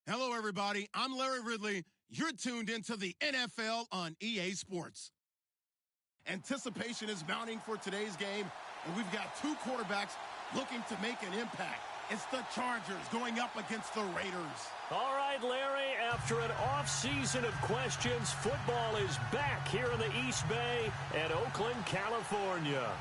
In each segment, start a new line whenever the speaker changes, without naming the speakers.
Hello, everybody. I'm Larry Ridley. You're tuned into the NFL on EA Sports. Anticipation is mounting for today's game, and we've got two quarterbacks looking to make an impact. It's the Chargers going up against the Raiders.
All right, Larry, after an off-season of questions, football is back here in the East Bay at Oakland, California.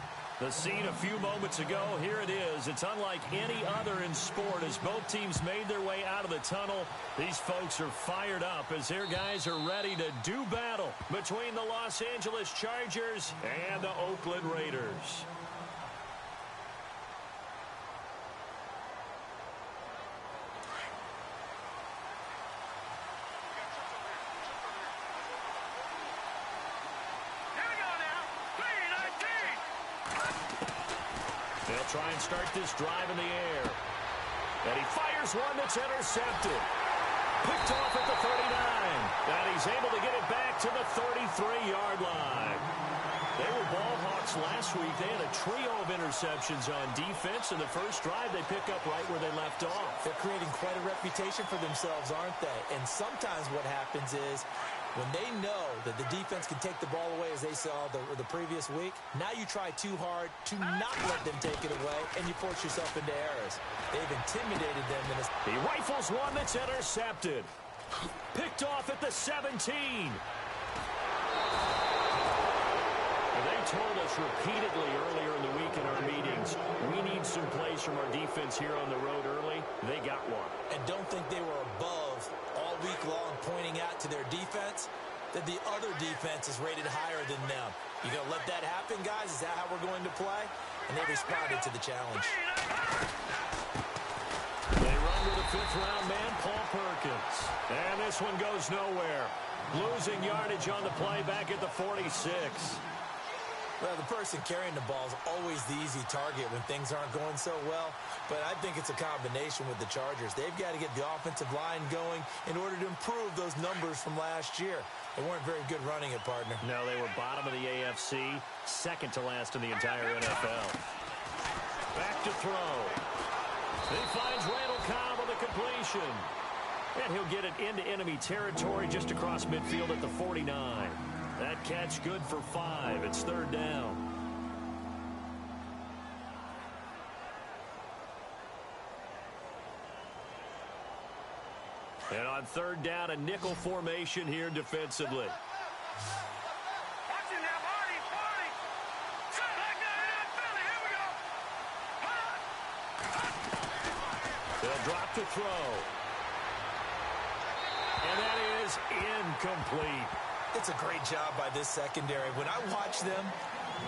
The scene a few moments ago, here it is. It's unlike any other in sport as both teams made their way out of the tunnel. These folks are fired up as their guys are ready to do battle between the Los Angeles Chargers and the Oakland Raiders. They'll try and start this drive in the air. And he fires one that's intercepted. Picked off at the 39. And he's able to get it back to the 33-yard line. They were ball hawks last week. They had a trio of interceptions on defense. In the first drive, they pick up right where they left off.
They're creating quite a reputation for themselves, aren't they? And sometimes what happens is when they know that the defense can take the ball away, as they saw the previous week, now you try too hard to not let them take it away, and you force yourself into errors. They've intimidated them.
He rifles one that's intercepted. Picked off at the 17. They told us repeatedly earlier in the week in our meetings, we need some plays from our defense here on the road early. They got one.
And don't think they were above all week long pointing out to their defense that the other defense is rated higher than them. You going to let that happen, guys? Is that how we're going to play? And they responded to the challenge.
They run to the fifth-round man, Paul Perkins. And this one goes nowhere. Losing yardage on the play back at the 46.
Well, the person carrying the ball is always the easy target when things aren't going so well. But I think it's a combination with the Chargers. They've got to get the offensive line going in order to improve those numbers from last year. They weren't very good running it, partner.
No, they were bottom of the AFC, second to last in the entire NFL. Back to throw. He finds Randall Cobb on the completion. And he'll get it into enemy territory just across midfield at the 49. That catch good for 5. It's third down. And on third down, a nickel formation here defensively. They'll drop to throw. And that is incomplete.
It's a great job by this secondary. When I watch them,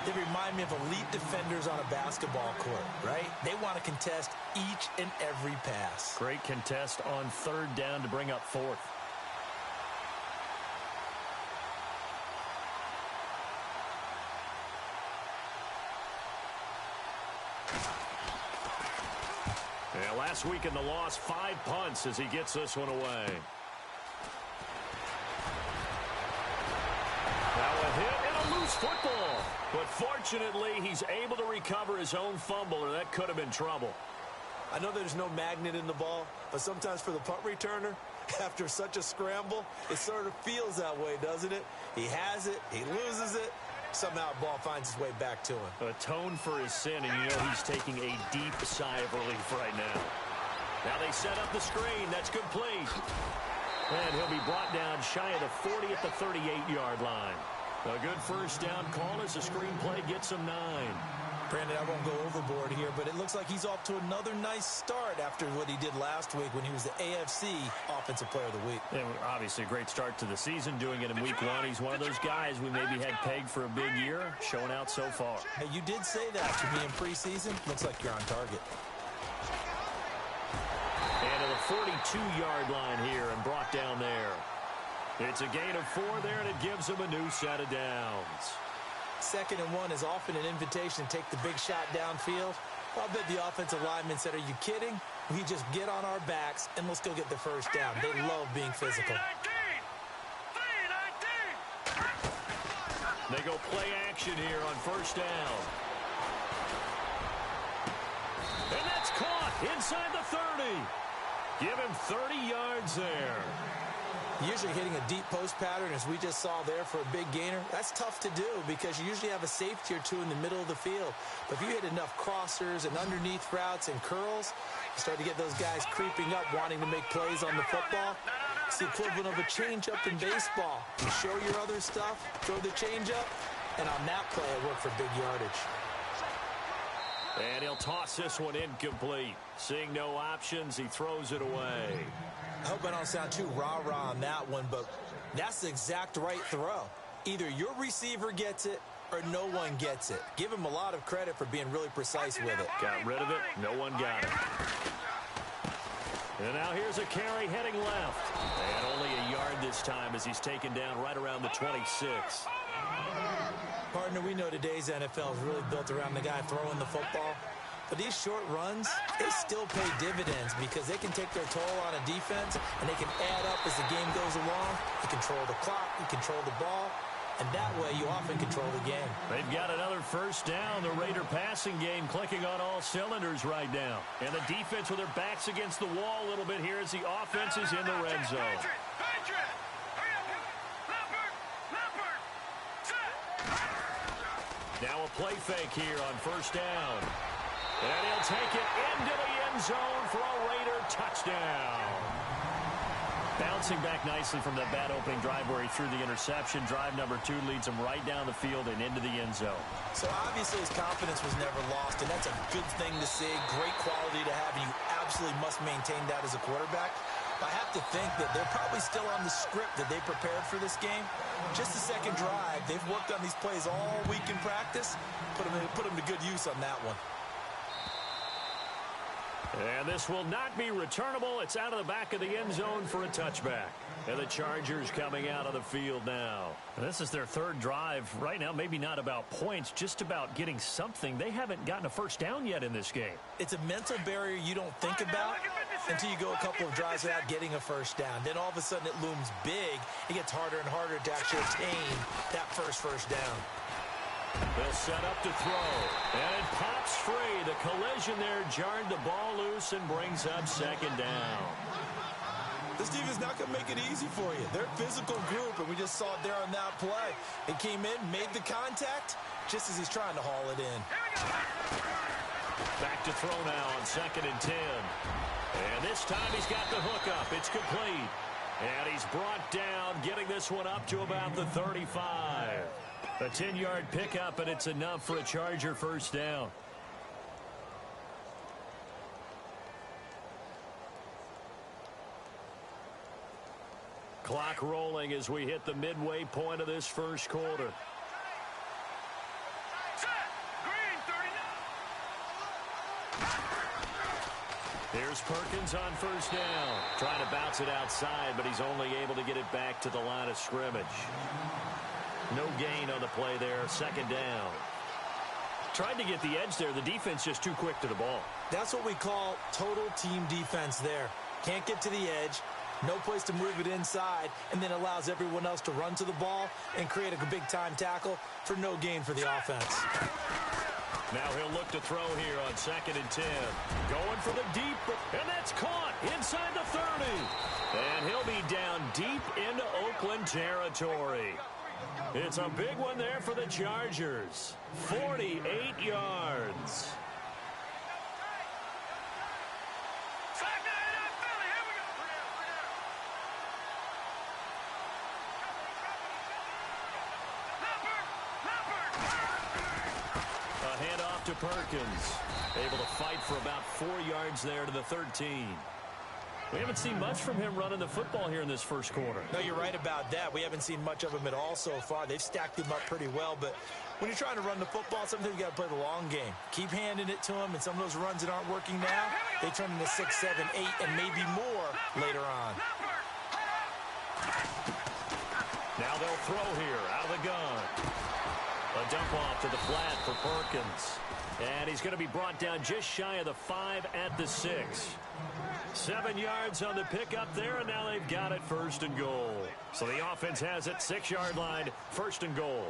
they remind me of elite defenders on a basketball court, right? They want to contest each and every pass.
Great contest on third down to bring up fourth. Yeah, last week in the loss, 5 punts as he gets this one away. Football, but fortunately he's able to recover his own fumble, or that could have been trouble.
I know there's no magnet in the ball, but sometimes for the punt returner, after such a scramble, it sort of feels that way, doesn't it? He has it, he loses it, somehow the ball finds its way back to him.
Atone for his sin, and you know he's taking a deep sigh of relief right now. Now they set up the screen. That's complete. And he'll be brought down shy of the 40 at the 38-yard line. A good first down call as the screenplay gets him 9.
Brandon, I won't go overboard here, but it looks like he's off to another nice start after what he did last week when he was the AFC Offensive Player of the Week.
And obviously a great start to the season, doing it in week 1. He's one of those guys we maybe had pegged for a big year, showing out so far.
Hey, you did say that to me in preseason. Looks like you're on target.
And to the 42-yard line here and brought down there. It's a gain of 4 there, and it gives him a new set of downs.
2nd and 1 is often an invitation to take the big shot downfield. I'll bet the offensive lineman said, are you kidding? We just get on our backs, and let's go get the first down. They love being physical.
They go play action here on first down. And that's caught inside the 30. Give him 30 yards there.
Usually hitting a deep post pattern, as we just saw there, for a big gainer, that's tough to do because you usually have a safety or two in the middle of the field. But if you hit enough crossers and underneath routes and curls, you start to get those guys creeping up, wanting to make plays on the football. It's the equivalent of a changeup in baseball. You show your other stuff, throw the changeup, and on that play, it worked for big yardage.
And he'll toss this one incomplete. Seeing no options, he throws it away.
I hope I don't sound too rah-rah on that one, but that's the exact right throw. Either your receiver gets it or no one gets it. Give him a lot of credit for being really precise with it.
Got rid of it. No one got it. And now here's a carry heading left. And only a yard this time as he's taken down right around the 26.
Partner, we know today's NFL is really built around the guy throwing the football. But these short runs, they still pay dividends because they can take their toll on a defense, and they can add up as the game goes along. You control the clock, you control the ball, and that way you often control the game.
They've got another first down. The Raider passing game clicking on all cylinders right now. And the defense with their backs against the wall a little bit here as the offense is in the red zone. Now a play fake here on first down. And he'll take it into the end zone for a Raider touchdown. Bouncing back nicely from that bad opening drive where he threw the interception. Drive number 2 leads him right down the field and into the end zone.
So obviously his confidence was never lost, and that's a good thing to see. Great quality to have, and you absolutely must maintain that as a quarterback. I have to think that they're probably still on the script that they prepared for this game. Just the second drive. They've worked on these plays all week in practice. Put them to good use on that one.
And this will not be returnable. It's out of the back of the end zone for a touchback. And the Chargers coming out of the field now. And this is their third drive right now. Maybe not about points, just about getting something. They haven't gotten a first down yet in this game.
It's a mental barrier you don't think about until you go a couple of drives without getting a first down. Then all of a sudden it looms big. It gets harder and harder to actually attain that first down.
They'll set up to throw, and it pops free. The collision there jarred the ball loose and brings up second down.
This team is not going to make it easy for you. They're a physical group, and we just saw it there on that play. It came in, made the contact, just as he's trying to haul it in.
Back to throw now on 2nd and 10. And this time he's got the hook up. It's complete. And he's brought down, getting this one up to about the 35. A 10-yard pickup, and it's enough for a Charger first down. Clock rolling as we hit the midway point of this first quarter. Here's Perkins on first down. Trying to bounce it outside, but he's only able to get it back to the line of scrimmage. No gain on the play there. 2nd down. Tried to get the edge there. The defense just too quick to the ball.
That's what we call total team defense there. Can't get to the edge. No place to move it inside, and then allows everyone else to run to the ball and create a big-time tackle for no gain for the offense.
Now he'll look to throw here on 2nd and 10. Going for the deep, and that's caught inside the 30. And he'll be down deep into Oakland territory. It's a big one there for the Chargers. 48 yards. A handoff to Perkins. Able to fight for about 4 yards there to the 13. We haven't seen much from him running the football here in this first quarter.
No, you're right about that. We haven't seen much of him at all so far. They've stacked him up pretty well, but when you're trying to run the football, sometimes you got to play the long game. Keep handing it to him, and some of those runs that aren't working now, they turn into 6, 7, 8, and maybe more later on.
Now they'll throw here out of the gun. A dump off to the flat for Perkins. And he's going to be brought down just shy of the 5 at the 6. 7 yards on the pickup there, and now they've got it 1st and goal. So the offense has it 6-yard line, 1st and goal.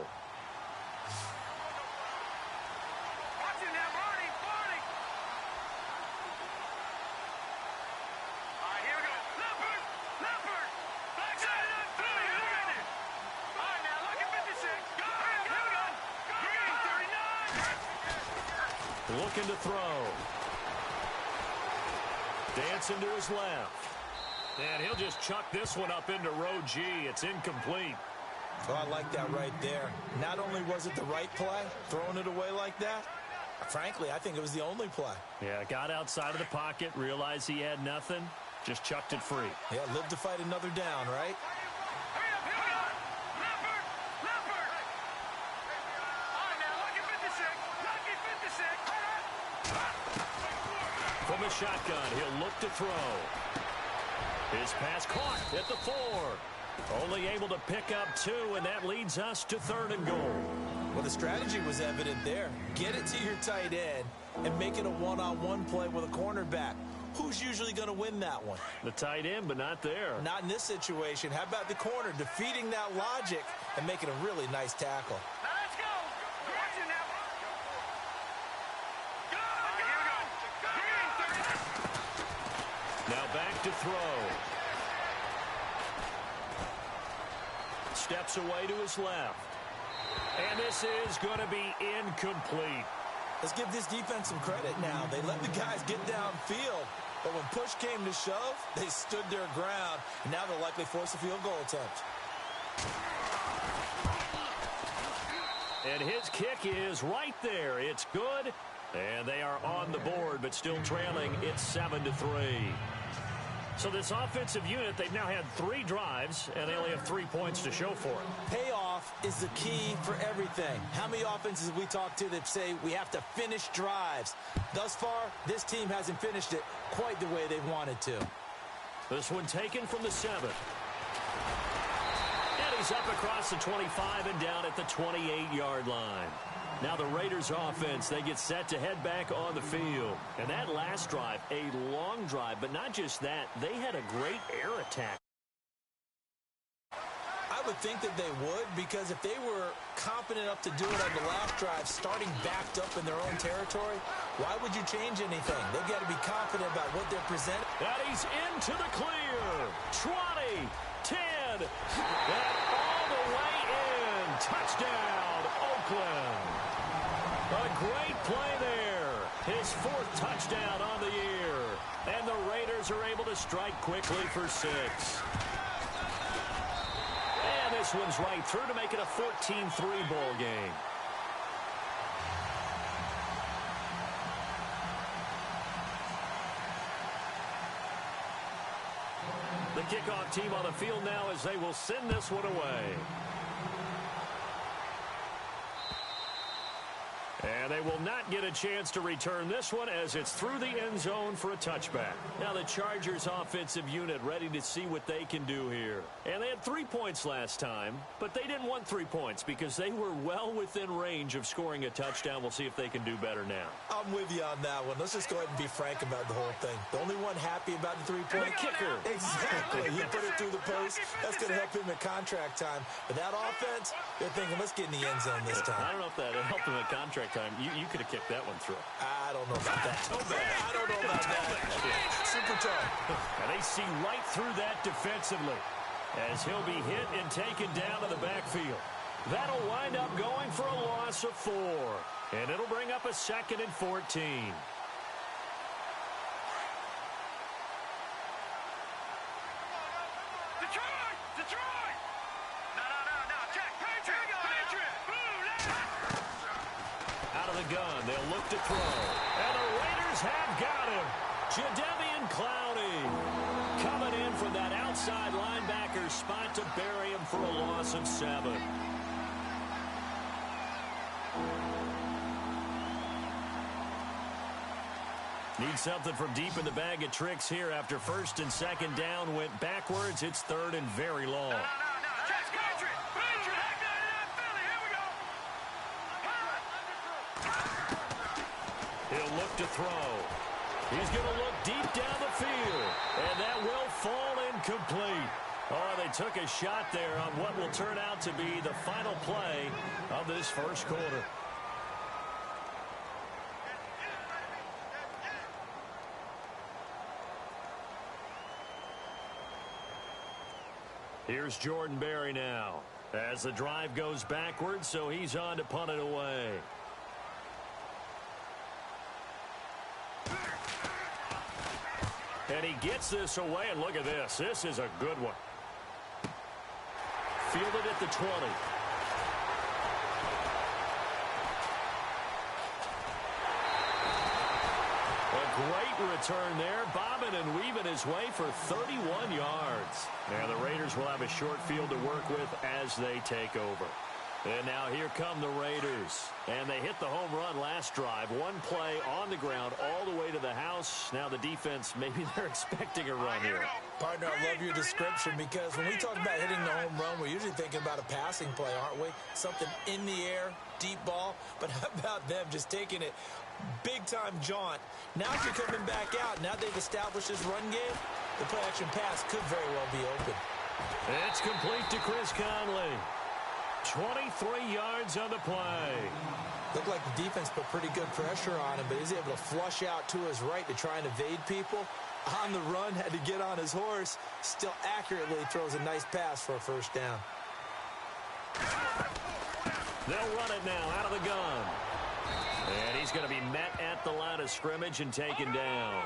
Looking to throw. Dancing to his left. And he'll just chuck this one up into row G. It's incomplete.
Oh, I like that right there. Not only was it the right play, throwing it away like that, frankly, I think it was the only play.
Yeah, got outside of the pocket, realized he had nothing, just chucked it free.
Yeah, live to fight another down, right?
From the shotgun, he'll look to throw. His pass caught at the 4. Only able to pick up 2, and that leads us to 3rd and goal.
Well, the strategy was evident there. Get it to your tight end and make it a one-on-one play with a cornerback. Who's usually going to win that one?
The tight end, but not there.
Not in this situation. How about the corner defeating that logic and making a really nice tackle?
Now let's go. Watching now.
Now back to throw. Steps away to his left. And this is going to be incomplete.
Let's give this defense some credit now. They let the guys get downfield. But when push came to shove, they stood their ground. And now they'll likely force a field goal attempt.
And his kick is right there. It's good. And they are on the board, but still trailing. It's 7-3. So this offensive unit, they've now had 3 drives, and they only have 3 points to show for it.
Payoff is the key for everything. How many offenses have we talked to that say we have to finish drives? Thus far, this team hasn't finished it quite the way they wanted to.
This one taken from the 7. And he's up across the 25 and down at the 28-yard line. Now the Raiders offense, they get set to head back on the field. And that last drive, a long drive, but not just that, they had a great air attack.
I would think that they would, because if they were competent enough to do it on the last drive, starting backed up in their own territory, why would you change anything? They've got to be confident about what they're presenting.
And he's into the clear. 20, 10, and all the way in. Touchdown, Oakland. A great play there. His 4th touchdown on the year. And the Raiders are able to strike quickly for 6. And this one's right through to make it a 14-3 ball game. The kickoff team on the field now as they will send this one away. And they will not get a chance to return this one as it's through the end zone for a touchback. Now the Chargers offensive unit ready to see what they can do here. And they had 3 points last time, but they didn't want 3 points because they were well within range of scoring a touchdown. We'll see if they can do better now.
I'm with you on that one. Let's just go ahead and be frank about the whole thing. The only one happy about the 3-point
kicker.
Exactly. He put it through the post. That's going to help him at contract time. But that offense, they're thinking, let's get in the end zone this time.
I don't know if that helped him at contract time. You could have kicked that one through.
I don't know about that. I don't know about that. Super tough.
And they see right through that defensively as he'll be hit and taken down to the backfield. That'll wind up going for a loss of 4. And it'll bring up a 2nd and 14.
Detroit! No, check. Patriot!
Out of the gun, they'll look to throw. And the Raiders have got him. Jadeveon Clowney coming in from that outside linebacker spot to bury him for a loss of 7. Need something from deep in the bag of tricks here after 1st and 2nd down went backwards. It's 3rd and very long.
No. Check, Patriot! Philly, here we go.
He'll look to throw. He's going to look deep down the field. And that will fall incomplete. Oh, they took a shot there on what will turn out to be the final play of this first quarter. Here's Jordan Berry now as the drive goes backwards, so he's on to punt it away. And he gets this away, and look at this. This is a good one. Fielded at the 20. A great return there, bobbing and weaving his way for 31 yards. Now the Raiders will have a short field to work with as they take over. And now here come the Raiders. And they hit the home run last drive. One play on the ground all the way to the house. Now the defense, maybe they're expecting a run here.
Partner, I love your description because when we talk about hitting the home run, we're usually thinking about a passing play, aren't we? Something in the air, deep ball. But how about them just taking it big-time jaunt? Now if you're coming back out, now they've established this run game, the play-action pass could very well be open.
It's complete to Chris Conley. 23 yards on the play.
Looked like the defense put pretty good pressure on him, but he's able to flush out to his right to try and evade people. On the run, had to get on his horse. Still accurately throws a nice pass for a first down.
They'll run it now out of the gun. And he's going to be met at the line of scrimmage and taken down.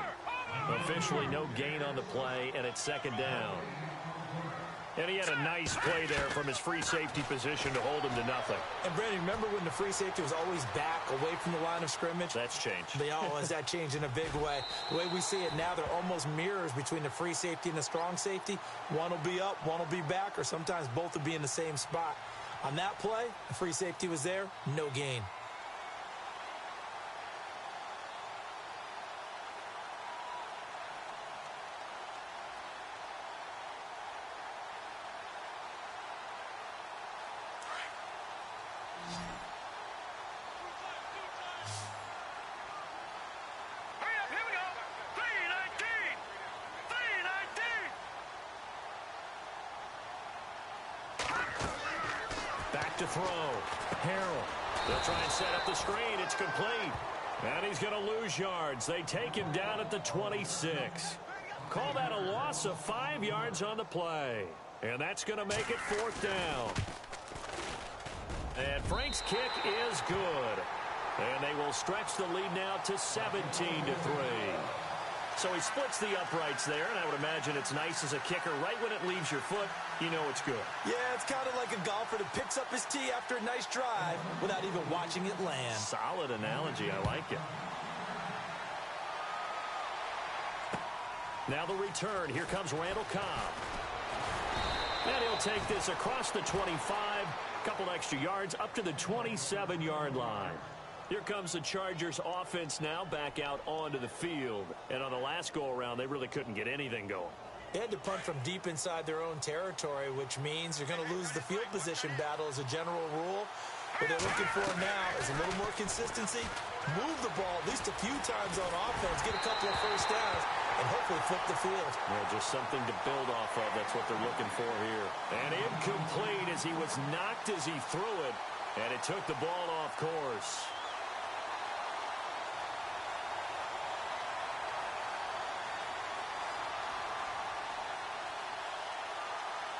Officially no gain on the play, and it's second down. And he had a nice play there from his free safety position to hold him to nothing.
And, Brandon, remember when the free safety was always back away from the line of scrimmage?
That's changed.
They always that changed in a big way. The way we see it now, they're almost mirrors between the free safety and the strong safety. One will be up, one will be back, or sometimes both will be in the same spot. On that play, the free safety was there, no gain.
To throw. Harrell. They'll try and set up the screen. It's complete. And he's going to lose yards. They take him down at the 26. Call that a loss of 5 yards on the play. And that's going to make it fourth down. And Frank's kick is good. And they will stretch the lead now to 17-3. So he splits the uprights there, and I would imagine it's nice as a kicker. Right when it leaves your foot, you know it's good.
Yeah, it's kind of like a golfer that picks up his tee after a nice drive without even watching it land.
Solid analogy. I like it. Now the return. Here comes Randall Cobb. And he'll take this across the 25. A couple extra yards up to the 27-yard line. Here comes the Chargers offense now back out onto the field. And on the last go-around, they really couldn't get anything going.
They had to punt from deep inside their own territory, which means you're going to lose the field position battle as a general rule. What they're looking for now is a little more consistency, move the ball at least a few times on offense, get a couple of first downs, and hopefully flip the field.
Yeah, just something to build off of. That's what they're looking for here. And incomplete as he was knocked as he threw it, and it took the ball off course.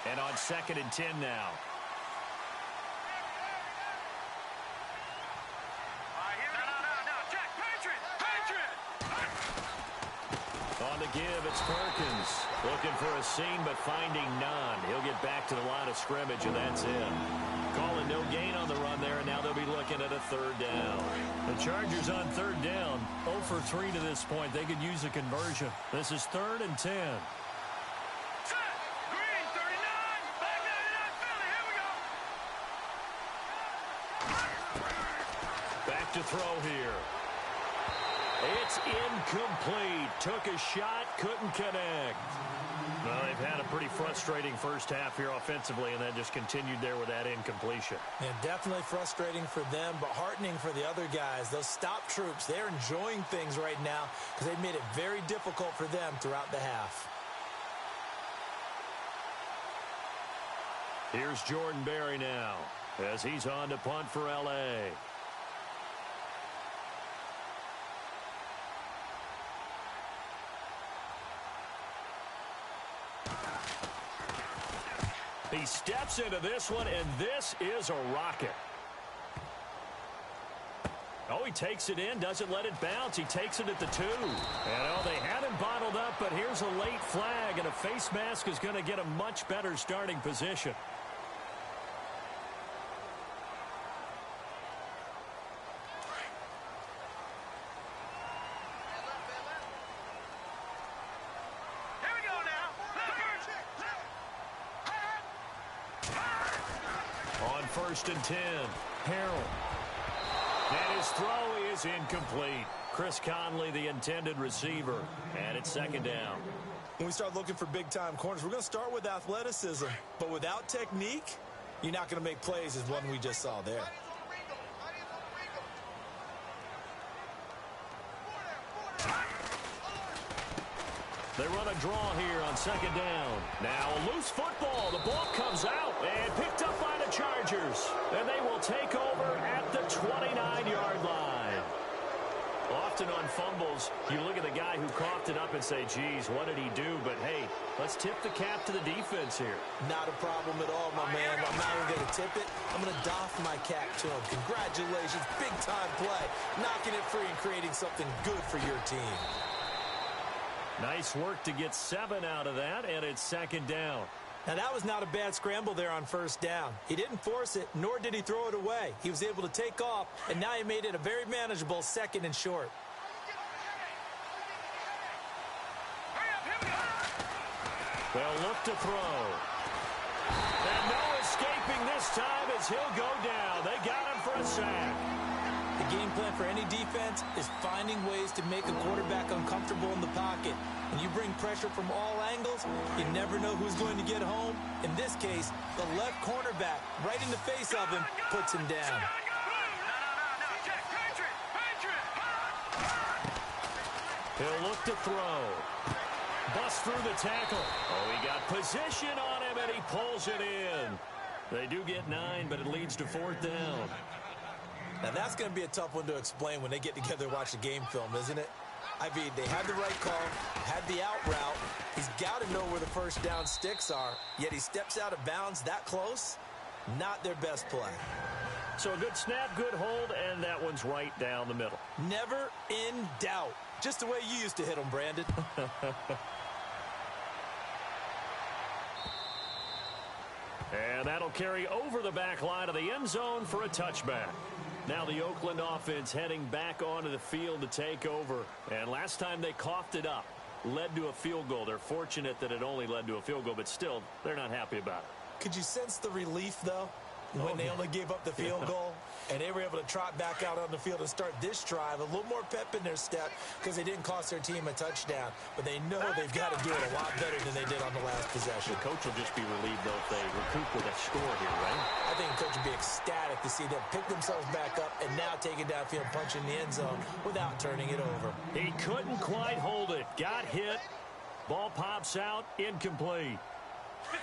And on 2nd and 10 now. On the give, it's Perkins. Looking for a seam, but finding none. He'll get back to the line of scrimmage, and that's it. Calling no gain on the run there, and now they'll be looking at a third down. The Chargers on third down. 0 for 3 to this point. They could use a conversion. This is 3rd and 10. To throw here. It's incomplete. Took a shot, couldn't connect. Well, they've had a pretty frustrating first half here offensively, and then just continued there with that incompletion.
Yeah, definitely frustrating for them, but heartening for the other guys. Those stop troops, they're enjoying things right now because they've made it very difficult for them throughout the half.
Here's Jordan Berry now as he's on to punt for L.A. He steps into this one, and this is a rocket. Oh, he takes it in, doesn't let it bounce. He takes it at the 2. And, oh, they had him bottled up, but here's a late flag, and a face mask is going to get a much better starting position. On 1st and 10, Harrell. And his throw is incomplete. Chris Conley, the intended receiver, and it's 2nd down.
When we start looking for big-time corners, we're going to start with athleticism. But without technique, you're not going to make plays as one we just saw there.
They run a draw here on 2nd down. Now a loose football. The ball comes out and picked up by the Chargers. And they will take over at the 29-yard line. Often on fumbles, you look at the guy who coughed it up and say, geez, what did he do? But, hey, let's tip the cap to the defense here.
Not a problem at all, my man. I'm not even going to tip it. I'm going to doff my cap to him. Congratulations. Big-time play. Knocking it free and creating something good for your team.
Nice work to get 7 out of that, and it's 2nd down.
Now, that was not a bad scramble there on 1st down. He didn't force it, nor did he throw it away. He was able to take off, and now he made it a very manageable 2nd and short.
They'll look to throw. And no escaping this time as he'll go down. They got him for a sack.
The game plan for any defense is finding ways to make a quarterback uncomfortable in the pocket. When you bring pressure from all angles, you never know who's going to get home. In this case, the left cornerback, right in the face of him, puts him down.
He'll look to throw. Bust through the tackle. Oh, he got position on him, and he pulls it in. They do get 9, but it leads to 4th down.
Now, that's going to be a tough one to explain when they get together and watch the game film, isn't it? I mean, they had the right call, had the out route. He's got to know where the 1st down sticks are, yet he steps out of bounds that close. Not their best play.
So a good snap, good hold, and that one's right down the middle.
Never in doubt. Just the way you used to hit them, Brandon.
And that'll carry over the back line of the end zone for a touchback. Now the Oakland offense heading back onto the field to take over. And last time they coughed it up, led to a field goal. They're fortunate that it only led to a field goal, but still, they're not happy about it.
Could you sense the relief, though, when they only gave up the field goal? And they were able to trot back out on the field and start this drive. A little more pep in their step because they didn't cost their team a touchdown. But they know they've got to do it a lot better than they did on the last possession.
The coach will just be relieved, though, if they recoup with a score here, right?
I think the coach would be ecstatic to see them pick themselves back up and now take it downfield, punching the end zone without turning it over.
He couldn't quite hold it. Got hit. Ball pops out. Incomplete.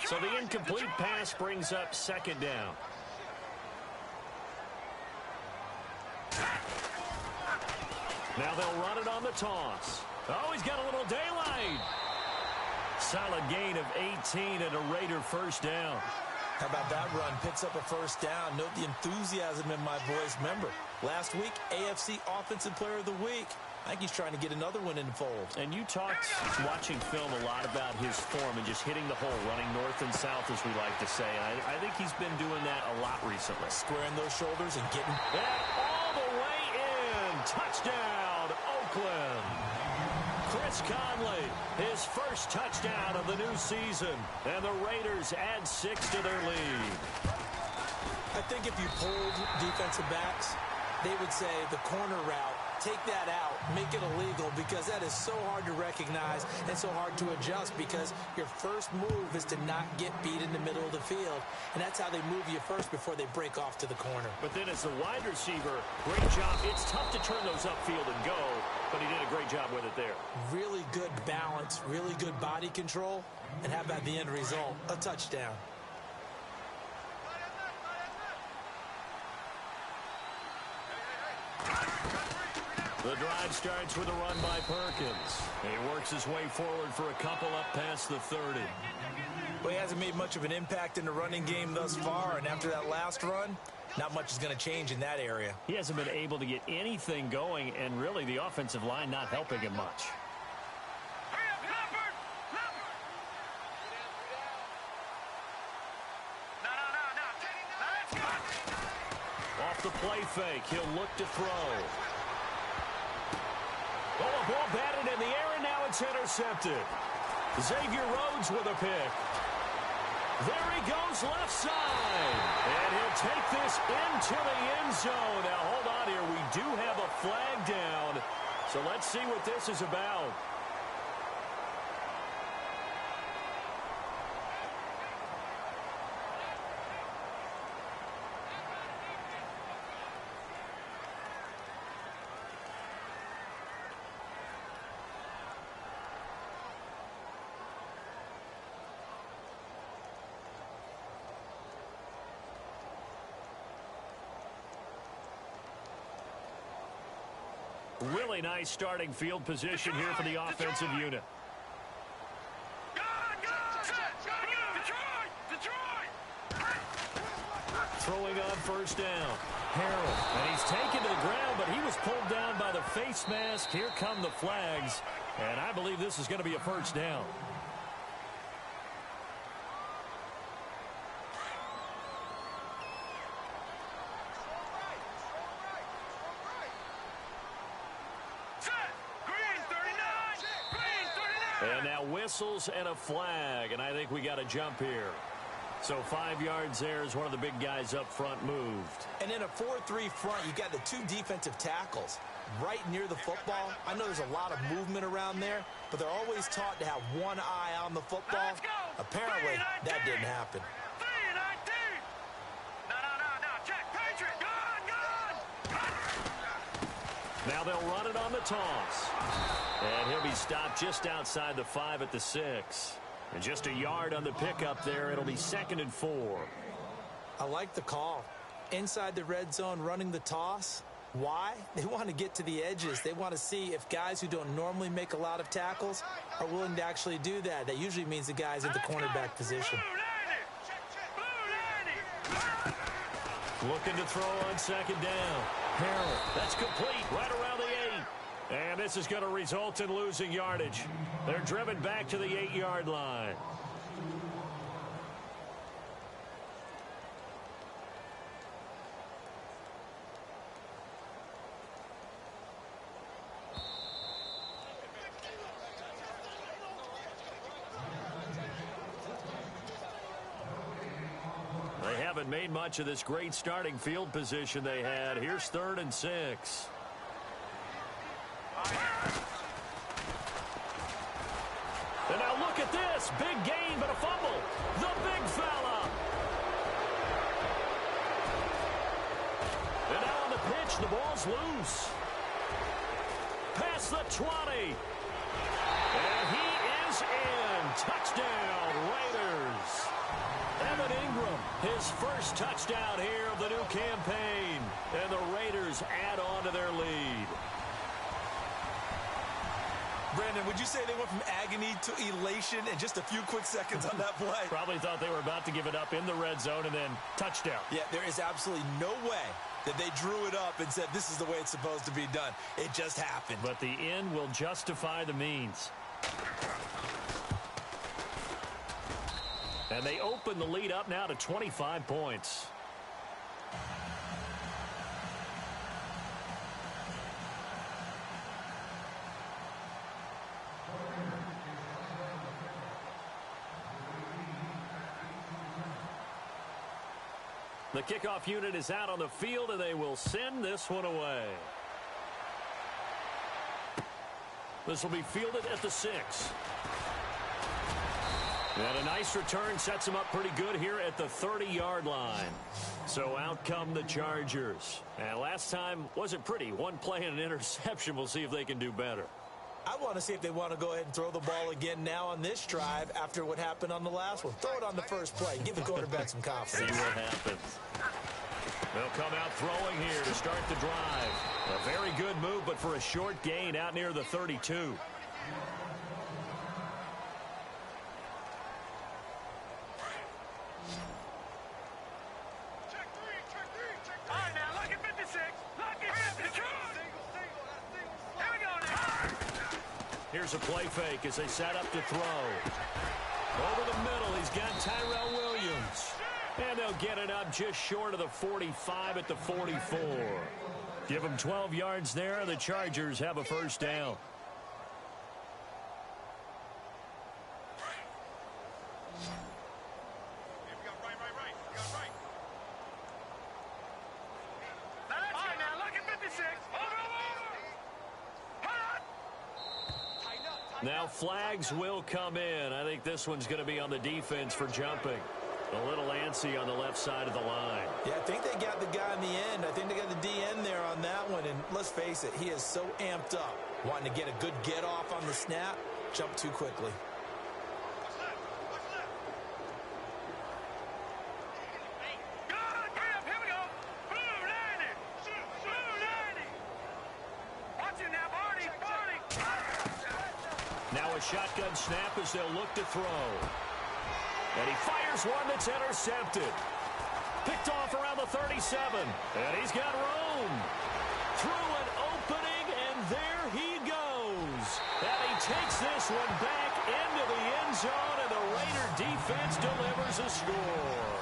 So the incomplete pass brings up 2nd down. Now they'll run it on the toss. Oh, he's got a little daylight. Solid gain of 18 and a Raider 1st down.
How about that run? Picks up a 1st down. Note the enthusiasm in my voice. Remember, last week, AFC Offensive Player of the Week. I think he's trying to get another one in the fold.
And you talked, watching film, a lot about his form and just hitting the hole, running north and south, as we like to say. And I think he's been doing that a lot recently.
Squaring those shoulders and getting...
And all the way in. Touchdown, Oakland. Chris Conley, his 1st touchdown of the new season. And the Raiders add 6 to their lead.
I think if you polled defensive backs, they would say the corner route, take that out, make it illegal, because that is so hard to recognize and so hard to adjust, because your first move is to not get beat in the middle of the field, and that's how they move you first before they break off to the corner.
But then as a wide receiver, great job. It's tough to turn those upfield and go, but he did a great job with it there.
Really good balance, really good body control, and how about the end result? A touchdown.
The drive starts with a run by Perkins. He works his way forward for a couple up past the 30.
Well, he hasn't made much of an impact in the running game thus far, and after that last run, not much is going to change in that area.
He hasn't been able to get anything going, and really the offensive line not helping him much. Off the play fake, he'll look to throw. Oh, a ball batted in the air, and now it's intercepted. Xavier Rhodes with a pick. There he goes left side. And he'll take this into the end zone. Now, hold on here. We do have a flag down. So let's see what this is about. Really nice starting field position here for the offensive unit. Throwing on first down. Harrell. And he's taken to the ground, but he was pulled down by the face mask. Here come the flags. And I believe this is going to be a first down. And now whistles and a flag, and I think we got a jump here. So 5 yards there as one of the big guys up front moved.
And in a 4-3 front, you got the two defensive tackles right near the football. I know there's a lot of movement around there, but they're always taught to have one eye on the football. Apparently, that didn't happen.
Now they'll run it on the toss. And he'll be stopped just outside the 5 at the 6. And just a yard on the pickup there. It'll be 2nd and 4.
I like the call. Inside the red zone running the toss. Why? They want to get to the edges. They want to see if guys who don't normally make a lot of tackles are willing to actually do that. That usually means the guys in the cornerback position.
Looking to throw on 2nd down. Harrell. That's complete right around the 8. And this is going to result in losing yardage. They're driven back to the 8-yard line. They haven't made much of this great starting field position they had. Here's 3rd and 6. And now look at this. Big gain, but a fumble. The big fella. And now on the pitch, the ball's loose. Past the 20. And he is in. Touchdown, Raiders. Evan Ingram, his first touchdown here of the new campaign. And the Raiders add on to their lead.
Brandon, would you say they went from agony to elation in just a few quick seconds on that play?
Probably thought they were about to give it up in the red zone and then touchdown.
Yeah, there is absolutely no way that they drew it up and said this is the way it's supposed to be done. It just happened.
But the end will justify the means. And they open the lead up now to 25 points. The kickoff unit is out on the field, and they will send this one away. This will be fielded at the 6. And a nice return sets them up pretty good here at the 30-yard line. So out come the Chargers. And last time wasn't pretty. One play and an interception. We'll see if they can do better.
I want to see if they want to go ahead and throw the ball again now on this drive after what happened on the last one. Throw it on the first play. Give the quarterback some confidence.
See what happens. They'll come out throwing here to start the drive. A very good move, but for a short gain out near the 32. Here's a play fake as they set up to throw. Over the middle, he's got Tyrell Williams. And they'll get it up just short of the 45 at the 44. Give them 12 yards there. The Chargers have a first down. Now flags will come in. I think this one's going to be on the defense for jumping. A little antsy on the left side of the line.
Yeah, I think they got the guy in the end. I think they got the DN there on that one. And let's face it, he is so amped up, wanting to get a good get off on the snap, jump too quickly.
Now a shotgun snap as they'll look to throw. And he fires one that's intercepted. Picked off around the 37. And he's got room. Through an opening, and there he goes. And he takes this one back into the end zone, and the Raider defense delivers a score.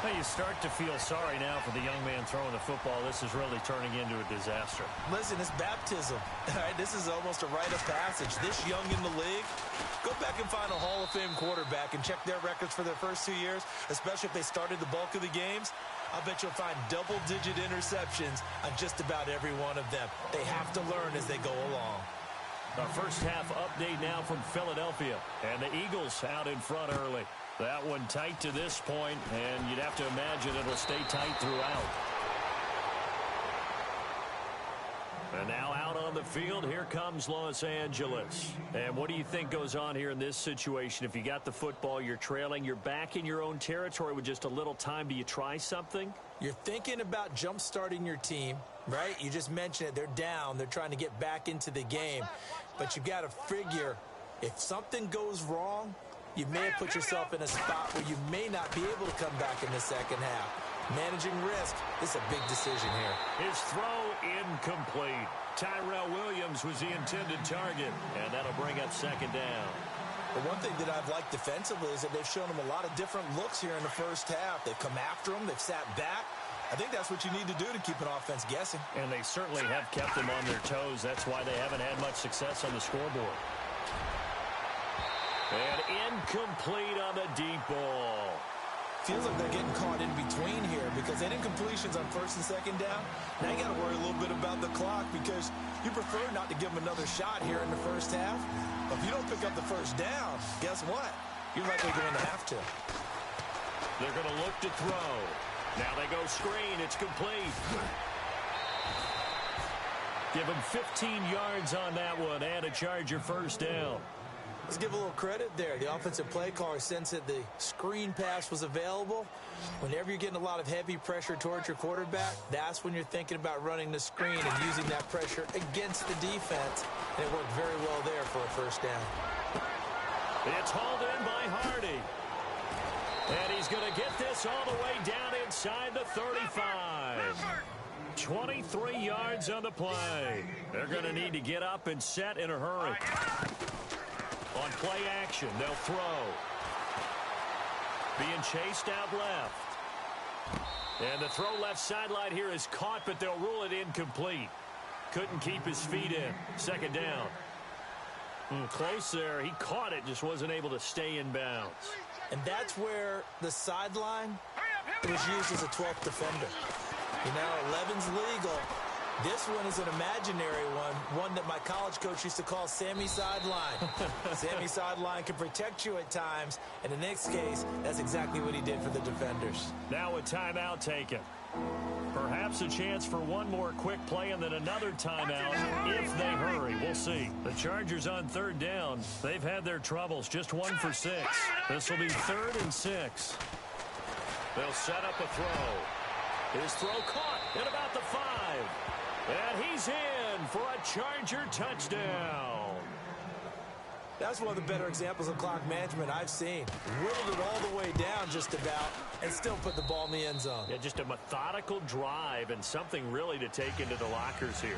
Well, you start to feel sorry now for the young man throwing the football. This is really turning into a disaster.
Listen, it's baptism. All right, this is almost a rite of passage. This young in the league, go back and find a Hall of Fame quarterback and check their records for their first 2 years, especially if they started the bulk of the games. I bet you'll find double-digit interceptions on just about every one of them. They have to learn as they go along.
A first half update now from Philadelphia. And the Eagles out in front early. That one tight to this point, and you'd have to imagine it'll stay tight throughout. And now out on the field, here comes Los Angeles. And what do you think goes on here in this situation? If you got the football, you're trailing, you're back in your own territory with just a little time. Do you try something?
You're thinking about jump-starting your team, right? You just mentioned it. They're down. They're trying to get back into the game. But you've got to figure, if something goes wrong, you may have put yourself in a spot where you may not be able to come back in the second half. Managing risk is a big decision here.
His throw incomplete. Tyrell Williams was the intended target, and that'll bring up second down.
The one thing that I've liked defensively is that they've shown him a lot of different looks here in the first half. They've come after him. They've sat back. I think that's what you need to do to keep an offense guessing.
And they certainly have kept them on their toes. That's why they haven't had much success on the scoreboard. And incomplete on the deep ball.
Feels like they're getting caught in between here because they didn't completions on first and second down. Now you got to worry a little bit about the clock because you prefer not to give them another shot here in the first half. But if you don't pick up the first down, guess what? You're likely going to have to.
They're going to look to throw. Now they go screen. It's complete. Give them 15 yards on that one and a Charger first down.
Let's give a little credit there. The offensive play caller sensed that the screen pass was available. Whenever you're getting a lot of heavy pressure towards your quarterback, that's when you're thinking about running the screen and using that pressure against the defense. And it worked very well there for a first down.
It's hauled in by Hardy. And he's going to get this all the way down inside the 35. 23 yards on the play. They're going to need to get up and set in a hurry. On play action, they'll throw. Being chased out left. And the throw left sideline here is caught, but they'll rule it incomplete. Couldn't keep his feet in. Second down. Close there. He caught it, just wasn't able to stay in bounds.
And that's where the sideline was used as a 12th defender. You know, 11's legal. This one is an imaginary one that my college coach used to call Sammy Sideline. Sammy Sideline can protect you at times, and in this case, that's exactly what he did for the defenders.
Now a timeout taken. Perhaps a chance for one more quick play and then another timeout if they hurry. We'll see. The Chargers on third down. They've had their troubles. Just 1 for 6. This will be 3rd and 6. They'll set up a throw. His throw caught at about the 5. And he's in for a Charger touchdown.
That's one of the better examples of clock management I've seen. Whittled it all the way down just about and still put the ball in the end zone.
Yeah, just a methodical drive and something really to take into the lockers here.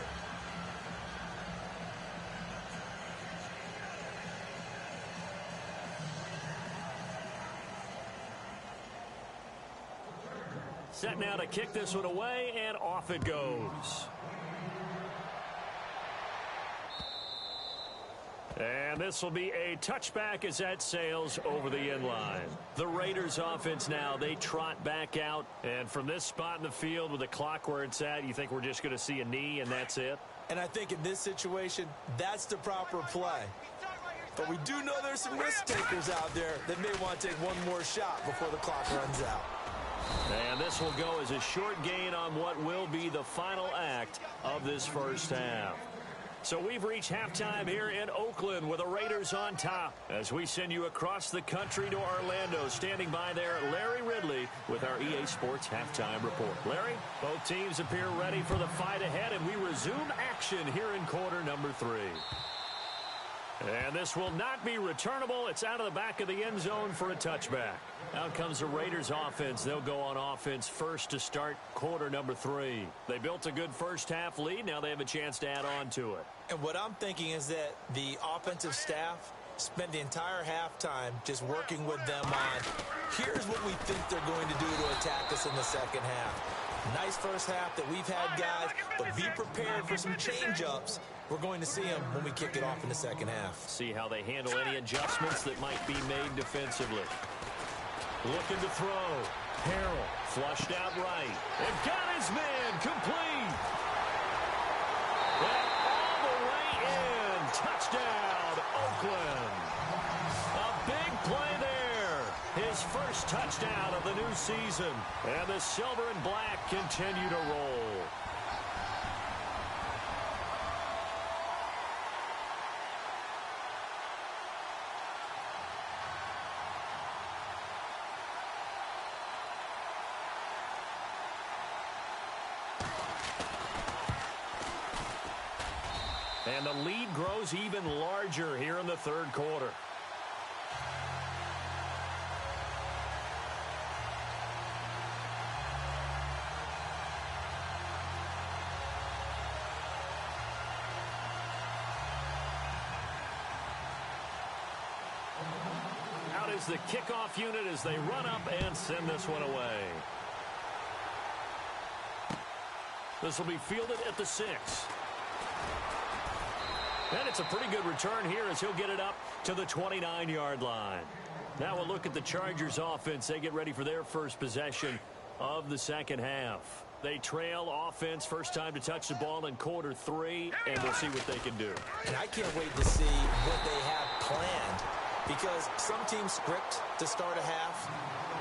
set now to kick this one away, and off it goes. And this will be a touchback as that sails over the end line. The Raiders offense now, they trot back out. And from this spot in the field with the clock where it's at, you think we're just going to see a knee and that's it?
And I think in this situation, that's the proper play. But we do know there's some risk takers out there that may want to take one more shot before the clock runs out.
And this will go as a short gain on what will be the final act of this first half. So we've reached halftime here in Oakland with the Raiders on top as we send you across the country to Orlando. Standing by there, Larry Ridley with our EA Sports Halftime Report. Larry, both teams appear ready for the fight ahead, and we resume action here in quarter number 3. And this will not be returnable. It's out of the back of the end zone for a touchback. Out comes the Raiders offense. They'll go on offense first to start quarter number 3. They built a good first half lead. Now they have a chance to add on to it.
And what I'm thinking is that the offensive staff spent the entire halftime just working with them on, here's what we think they're going to do to attack us in the second half. Nice first half that we've had, guys, but be prepared for some change-ups. We're going to see them when we kick it off in the second half.
See how they handle any adjustments that might be made defensively. Looking to throw. Harrell flushed out right. And got his man complete. And all the way in. Touchdown, Oakland. A big play there. His first touchdown of the new season. And the silver and black continue to roll. And the lead grows even larger here in the third quarter. Out is the kickoff unit as they run up and send this one away. This will be fielded at the 6. And it's a pretty good return here as he'll get it up to the 29-yard line. Now we'll look at the Chargers offense. They get ready for their first possession of the second half. They trail offense, first time to touch the ball in quarter 3, and we'll see what they can do.
And I can't wait to see what they have planned, because some teams script to start a half.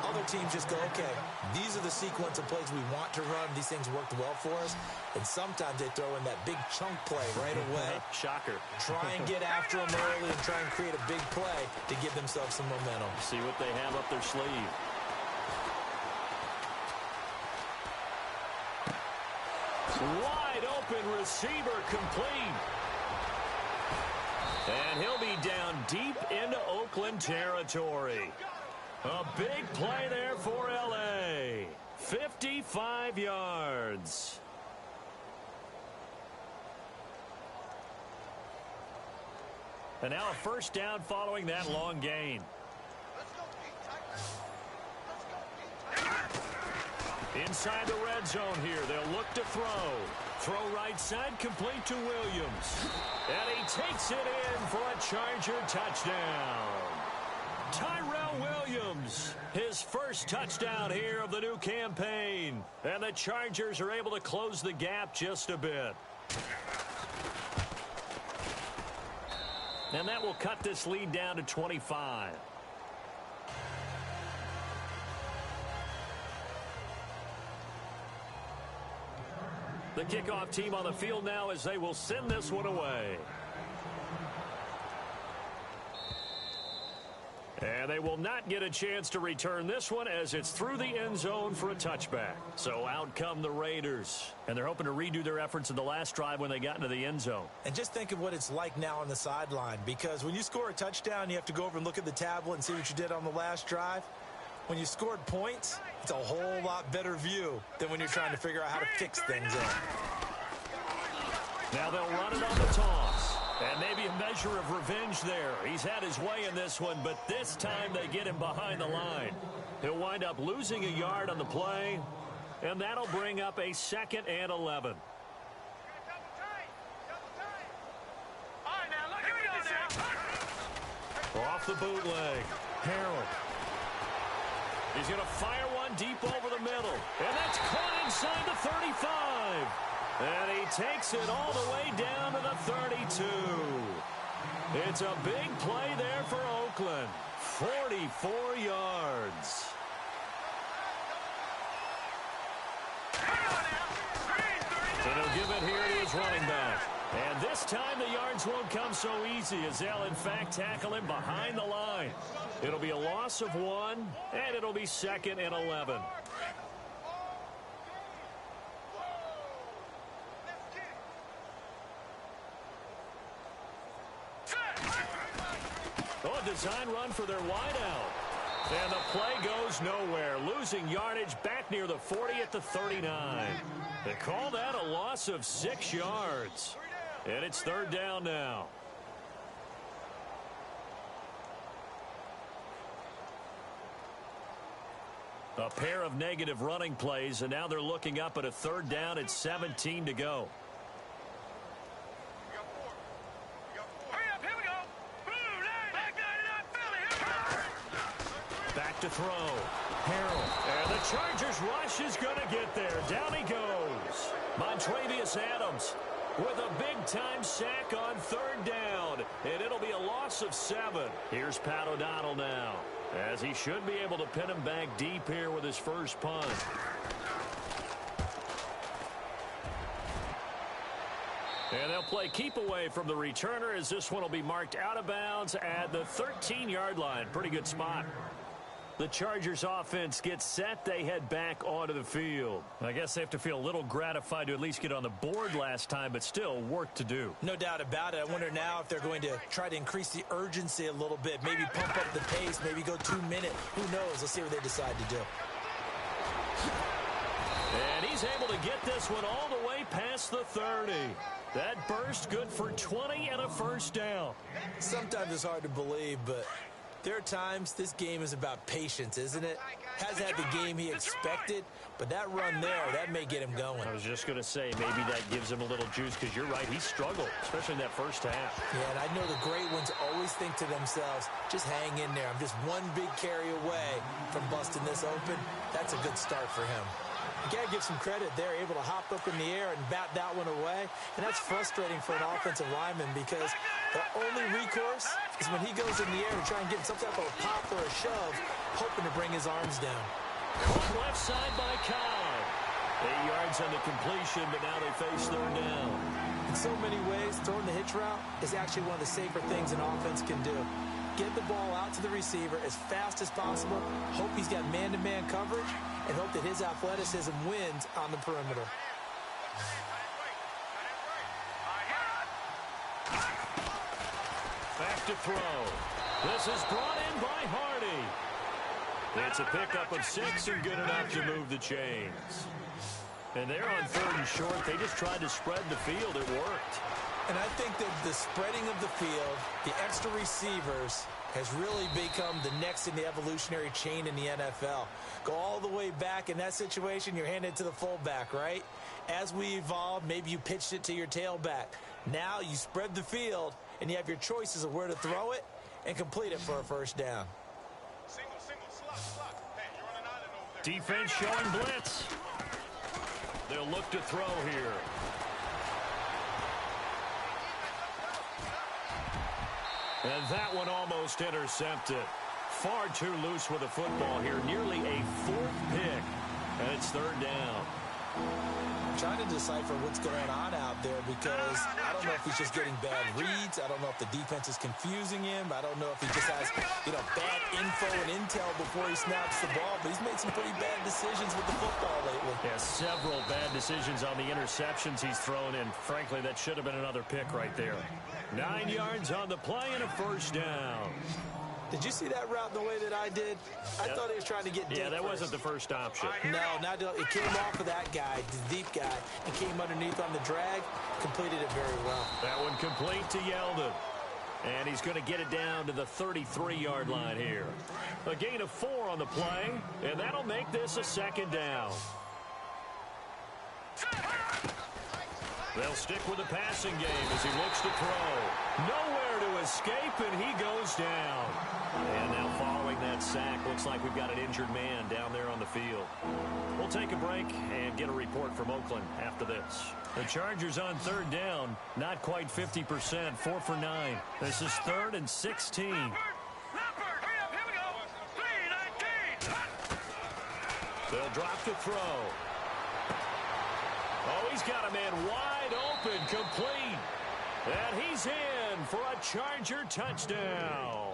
Other teams just go, okay, these are the sequence of plays we want to run. These things worked well for us. And sometimes they throw in that big chunk play right away.
Shocker.
Try and get after them early and try and create a big play to give themselves some momentum.
See what they have up their sleeve. Wide open receiver complete. And he'll be down deep into Oakland territory. A big play there for L.A. 55 yards. And now a first down following that long gain. Inside the red zone here. They'll look to throw. Throw right side, complete to Williams. And he takes it in for a Charger touchdown. Tyrell Williams, his first touchdown here of the new campaign. And the Chargers are able to close the gap just a bit. And that will cut this lead down to 25. The kickoff team on the field now as they will send this one away. And they will not get a chance to return this one as it's through the end zone for a touchback. So out come the Raiders. And they're hoping to redo their efforts in the last drive when they got into the end zone.
And just think of what it's like now on the sideline, because when you score a touchdown, you have to go over and look at the tablet and see what you did on the last drive. When you scored points, it's a whole lot better view than when you're trying to figure out how to fix things up.
Now they'll run it on the toss. And maybe a measure of revenge there. He's had his way in this one, but this time they get him behind the line. He'll wind up losing a yard on the play, And that'll bring up a 2nd and 11. Off the bootleg. Harold. He's going to fire one deep over the middle. And that's caught inside the 35. And he takes it all the way down to the 32. It's a big play there for Oakland. 44 yards. So he'll give it here to his running back. And this time the yards won't come so easy as they'll, in fact, tackle him behind the line. It'll be a loss of 1, and it'll be 2nd and 11. Oh, a design run for their wideout. And the play goes nowhere, losing yardage back near the 40 at the 39. They call that a loss of 6 yards. And it's 3rd down now. A pair of negative running plays, and now they're looking up at a 3rd down and 17 to go. Back to throw. Harold. And the Chargers rush is going to get there. Down he goes. Montravius Adams with a big-time sack on 3rd down. And it'll be a loss of 7. Here's Pat O'Donnell now, as he should be able to pin him back deep here with his first punt. And they'll play keep away from the returner, as this one will be marked out of bounds at the 13-yard line. Pretty good spot. The Chargers offense gets set. They head back onto the field. I guess they have to feel a little gratified to at least get on the board last time, but still work to do.
No doubt about it. I wonder now if they're going to try to increase the urgency a little bit, maybe pump up the pace, maybe go 2 minute. Who knows? Let's see what they decide to do.
And he's able to get this one all the way past the 30. That burst good for 20 and a first down.
Sometimes it's hard to believe, but there are times this game is about patience, isn't it? Hasn't had the game he expected, but that run there, that may get him going.
I was just going to say, maybe that gives him a little juice, because you're right, he struggled, especially in that first half.
Yeah, and I know the great ones always think to themselves, just hang in there. I'm just one big carry away from busting this open. That's a good start for him. You got to give some credit. They're able to hop up in the air and bat that one away, and that's frustrating for an offensive lineman, because the only recourse is when he goes in the air to try and get some type of a pop or a shove, hoping to bring his arms down.
Caught left side by Cobb. 8 yards on the completion, but now they face 3rd down.
In so many ways, throwing the hitch route is actually one of the safer things an offense can do. Get the ball out to the receiver as fast as possible, hope he's got man-to-man coverage, and hope that his athleticism wins on the perimeter.
Back to throw. This is brought in by Hardy. It's a pickup of 6 and good enough to move the chains. And they're on 3rd and short. They just tried to spread the field. It worked.
And I think that the spreading of the field, the extra receivers, has really become the next in the evolutionary chain in the NFL. Go all the way back in that situation, you're handed to the fullback, right? As we evolved, maybe you pitched it to your tailback. Now you spread the field, and you have your choices of where to throw it and complete it for a first down.
Defense showing blitz. They'll look to throw here. And that one almost intercepted. Far too loose with the football here. Nearly a 4th pick. And it's 3rd down.
I'm trying to decipher what's going on out there, because I don't know if he's just getting bad reads. I don't know if the defense is confusing him. I don't know if he just has, bad info and intel before he snaps the ball. But he's made some pretty bad decisions with the football lately.
Yeah, several bad decisions on the interceptions he's thrown, and frankly, that should have been another pick right there. 9 yards on the play and a first down.
Did you see that route the way that I did? I thought he was trying to get deep.
Yeah, that
first.
wasn't the first option.
No, it came off of that guy, the deep guy, and came underneath on the drag, completed it very well.
That one complete to Yeldon. And he's going to get it down to the 33-yard line here. A gain of 4 on the play, and that'll make this a 2nd down. They'll stick with the passing game as he looks to throw. Nowhere to escape, and he goes down. And now following that sack, looks like we've got an injured man down there on the field. We'll take a break and get a report from Oakland after this. The Chargers on third down, not quite 50%, 4 for 9. This is 3rd and 16. They'll drop to throw. Oh, he's got a man wide open, complete. And he's in for a Charger touchdown.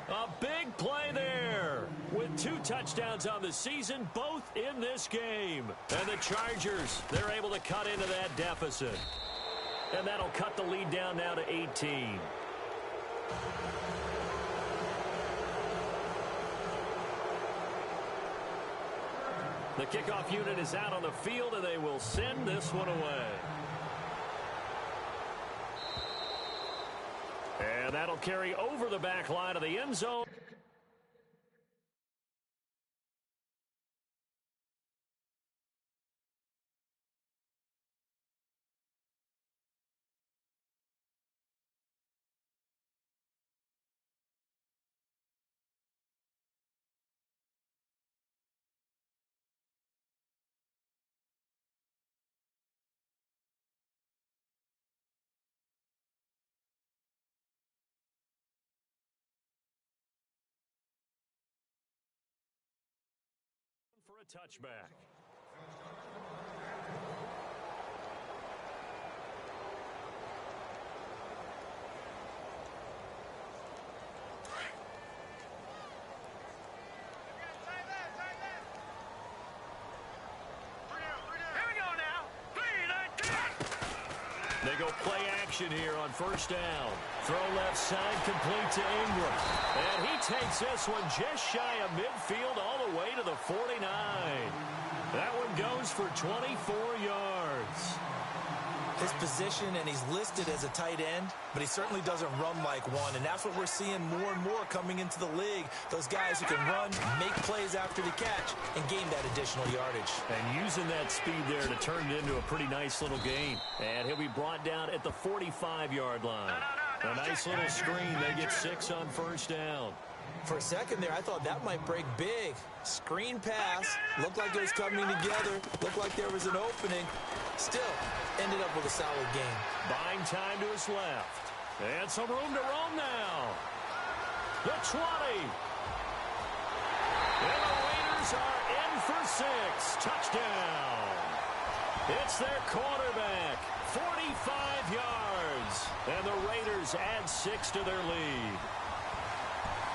A big play there with 2 touchdowns on the season, both in this game. And the Chargers, they're able to cut into that deficit. And that'll cut the lead down now to 18. The kickoff unit is out on the field, and they will send this one away. And that'll carry over the back line of the end zone. For a touchback. They go play action here on first down. Throw left side, complete to Ingram. And he takes this one just shy of midfield all the way to the 49. That one goes for 24 yards.
His position, and he's listed as a tight end, but he certainly doesn't run like one, and that's what we're seeing more and more coming into the league. Those guys who can run, make plays after the catch, and gain that additional yardage.
And using that speed there to turn it into a pretty nice little gain. And he'll be brought down at the 45-yard line. A nice little screen. They get 6 on first down.
For a second there, I thought that might break big. Screen pass. Looked like it was coming together. Looked like there was an opening. Still, ended up with a solid game.
Buying time to his left. And some room to roam now. The 20. And the Raiders are in for 6. Touchdown. It's their quarterback. 45 yards. And the Raiders add 6 to their lead.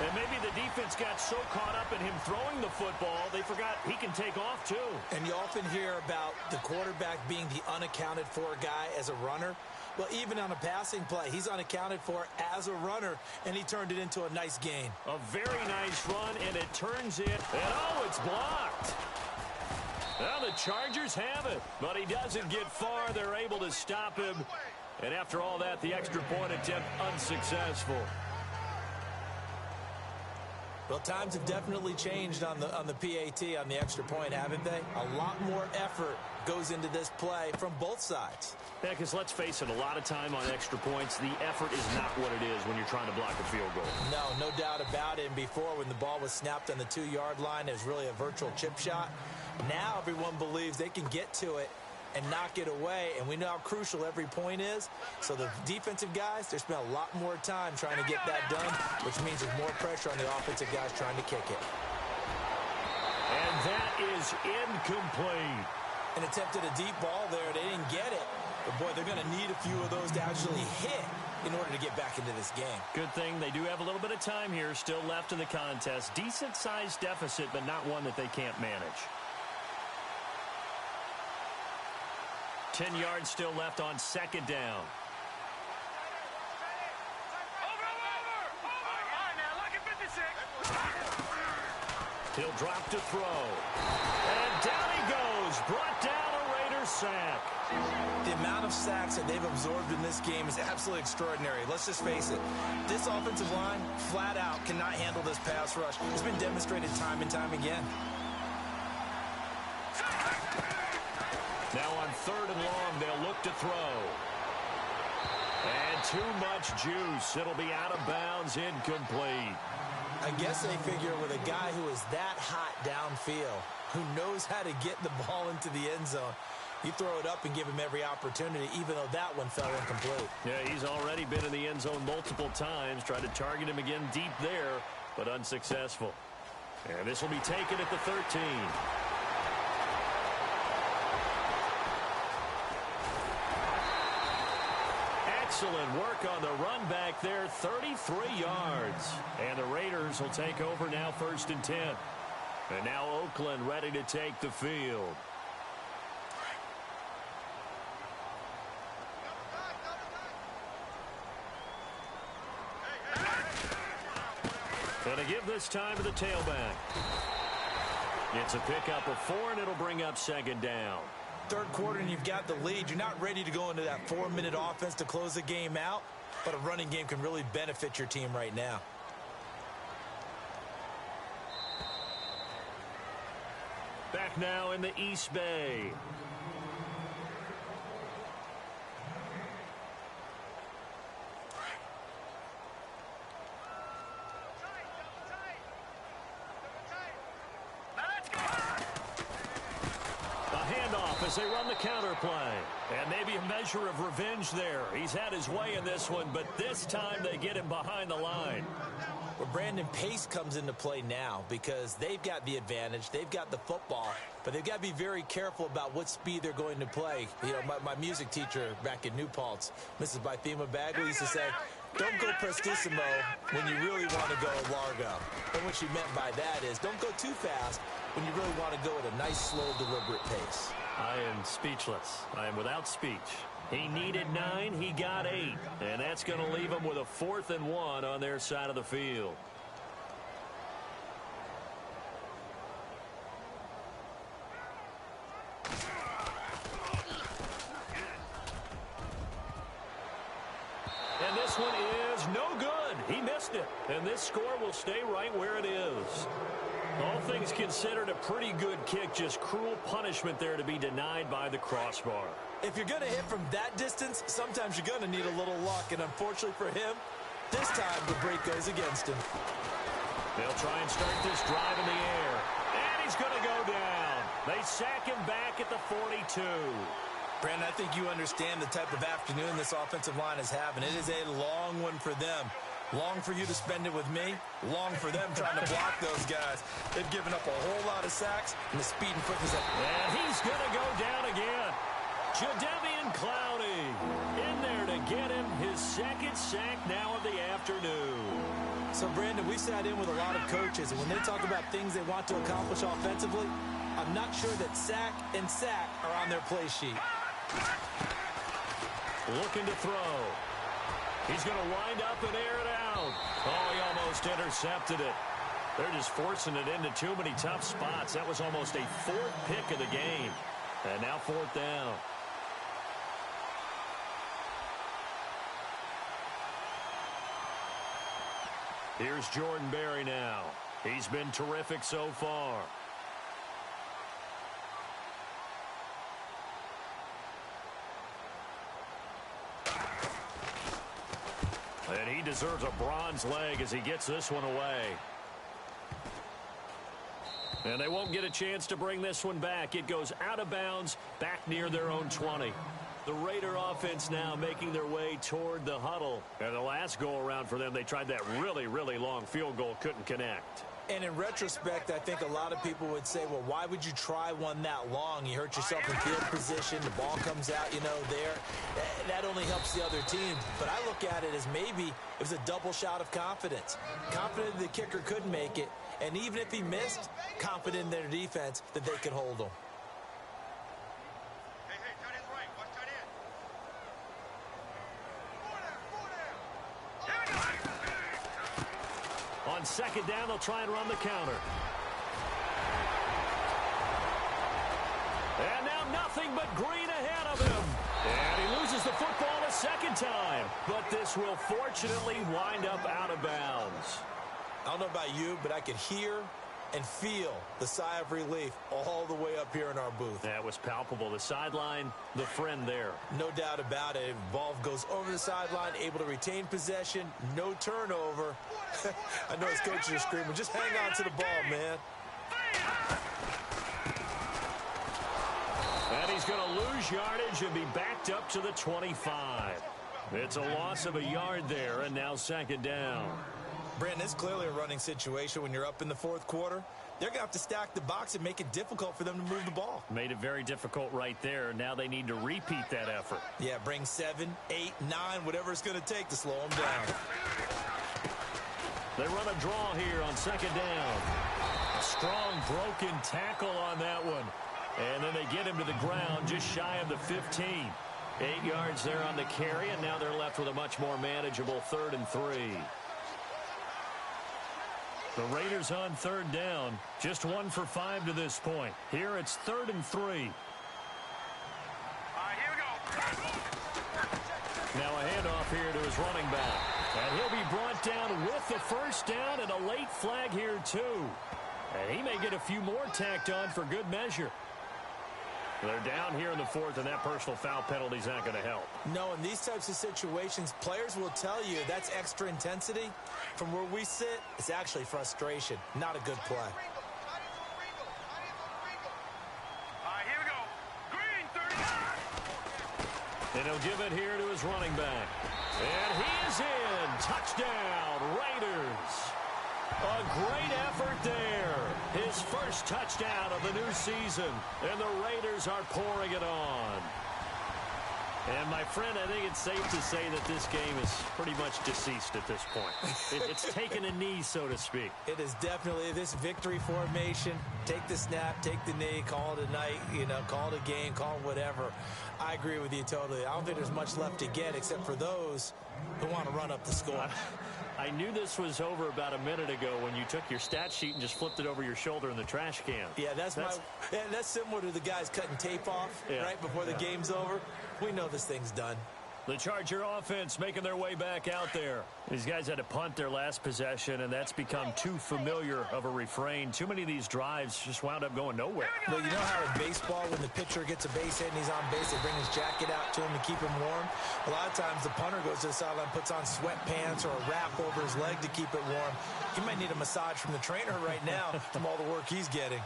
And maybe the defense got so caught up in him throwing the football, they forgot he can take off too.
And you often hear about the quarterback being the unaccounted for guy as a runner. Well, even on a passing play, he's unaccounted for as a runner, and he turned it into a nice gain.
A very nice run, and it turns it, and oh, it's blocked. Well, the Chargers have it, but he doesn't get far. They're able to stop him. And after all that, the extra point attempt unsuccessful.
Well, times have definitely changed on the PAT, on the extra point, haven't they? A lot more effort goes into this play from both sides.
Yeah, because let's face it, a lot of time on extra points, the effort is not what it is when you're trying to block a field goal.
No doubt about it. And before, when the ball was snapped on the 2-yard line, it was really a virtual chip shot. Now everyone believes they can get to it and knock it away, and we know how crucial every point is. So the defensive guys, they spend a lot more time trying to get that done, which means there's more pressure on the offensive guys trying to kick it.
And that is incomplete.
An attempt at a deep ball there. They didn't get it. But, boy, they're going to need a few of those to actually hit in order to get back into this game.
Good thing they do have a little bit of time here still left in the contest. Decent-sized deficit, but not one that they can't manage. 10 yards still left on second down. He'll drop to throw. And down he goes. Brought down a Raiders sack.
The amount of sacks that they've absorbed in this game is absolutely extraordinary. Let's just face it. This offensive line, flat out, cannot handle this pass rush. It's been demonstrated time and time again.
Now 3rd and long. They'll look to throw. And too much juice. It'll be out of bounds, incomplete.
I guess they figure with a guy who is that hot downfield, who knows how to get the ball into the end zone, you throw it up and give him every opportunity, even though that one fell incomplete.
Yeah, he's already been in the end zone multiple times. Tried to target him again deep there, but unsuccessful. And this will be taken at the 13. Excellent work on the run back there, 33 yards. And the Raiders will take over now 1st and 10. And now Oakland ready to take the field. Going to give this time to the tailback. It's a pickup of 4, and it'll bring up 2nd down.
3rd quarter and you've got the lead. You're not ready to go into that 4-minute offense to close the game out, but a running game can really benefit your team right now.
Back now in the East Bay. As they run the counter play. And maybe a measure of revenge there. He's had his way in this one, but this time they get him behind the line.
Well, Brandon, pace comes into play now because they've got the advantage. They've got the football, but they've got to be very careful about what speed they're going to play. You know, my music teacher back in New Paltz, Mrs. Bythema Bagley, used to say, don't go prestissimo when you really want to go largo. And what she meant by that is don't go too fast when you really want to go at a nice, slow, deliberate pace.
I am speechless. I am without speech. He needed 9, he got 8. And that's going to leave him with a 4th and 1 on their side of the field. And this one is no good. He missed it. And this score will stay right where it is. All things considered, a pretty good kick. Just cruel punishment there to be denied by the crossbar.
If you're going to hit from that distance, sometimes you're going to need a little luck. And unfortunately for him, this time the break goes against him.
They'll try and start this drive in the air. And he's going to go down. They sack him back at the 42.
Brandon, I think you understand the type of afternoon this offensive line is having. It is a long one for them. Long for you to spend it with me. Long for them trying to block those guys. They've given up a whole lot of sacks, and the speed and quickness.
And he's going to go down again. Jadeveon Clowney in there to get him his 2nd sack now of the afternoon.
So, Brandon, we've sat in with a lot of coaches, and when they talk about things they want to accomplish offensively, I'm not sure that sack and sack are on their play sheet.
Looking to throw. He's going to wind up and air it out. Oh, he almost intercepted it. They're just forcing it into too many tough spots. That was almost a 4th pick of the game. And now 4th down. Here's Jordan Berry now. He's been terrific so far. And he deserves a bronze leg as he gets this one away. And they won't get a chance to bring this one back. It goes out of bounds back near their own 20. The Raider offense now making their way toward the huddle. And the last go-around for them, they tried that really, really long field goal, couldn't connect.
And in retrospect, I think a lot of people would say, well, why would you try one that long? You hurt yourself in field position. The ball comes out, there. That only helps the other team. But I look at it as maybe it was a double shot of confidence. Confident the kicker could make it. And even if he missed, confident in their defense that they could hold him.
On 2nd down, they'll try and run the counter. And now nothing but green ahead of him. And he loses the football a 2nd time. But this will fortunately wind up out of bounds.
I don't know about you, but I could hear and feel the sigh of relief all the way up here in our booth.
That was palpable. The sideline, the friend there.
No doubt about it. Ball goes over the sideline, able to retain possession, no turnover. I know his coaches are screaming, just hang on to the ball, man.
And he's going to lose yardage and be backed up to the 25. It's a loss of a yard there, and now second down.
Brandon, it's clearly a running situation when you're up in the fourth quarter. They're going to have to stack the box and make it difficult for them to move the ball.
Made it very difficult right there. Now they need to repeat that effort.
Yeah, bring 7, 8, 9, whatever it's going to take to slow them down.
They run a draw here on second down. A strong broken tackle on that one. And then they get him to the ground just shy of the 15. 8 yards there on the carry, and now they're left with a much more manageable 3rd and 3. The Raiders on third down, just 1 for 5 to this point. Here it's 3rd and 3.
All right, here we go.
Now a handoff here to his running back. And he'll be brought down with the first down and a late flag here too. And he may get a few more tacked on for good measure. They're down here in the 4th, and that personal foul penalty is not going to help.
No, in these types of situations, players will tell you that's extra intensity. From where we sit, it's actually frustration, not a good play.
All right, here we go. Green, 30.
And he'll give it here to his running back. And he is in. Touchdown, Raiders. A great effort there. His first touchdown of the new season. And the Raiders are pouring it on. And, my friend, I think it's safe to say that this game is pretty much deceased at this point. It's taken a knee, so to speak.
It is definitely this victory formation. Take the snap, take the knee, call it a night, call it a game, call it whatever. I agree with you totally. I don't think there's much left to get except for those who want to run up the score.
I knew this was over about a minute ago when you took your stat sheet and just flipped it over your shoulder in the trash can.
Yeah, that's similar to the guys cutting tape off right before the game's over. We know this thing's done.
The Charger offense making their way back out there. These guys had to punt their last possession, and that's become too familiar of a refrain. Too many of these drives just wound up going nowhere.
Well, you know how in baseball, when the pitcher gets a base hit and he's on base, they bring his jacket out to him to keep him warm? A lot of times the punter goes to the sideline, puts on sweatpants or a wrap over his leg to keep it warm. He might need a massage from the trainer right now from all the work he's getting.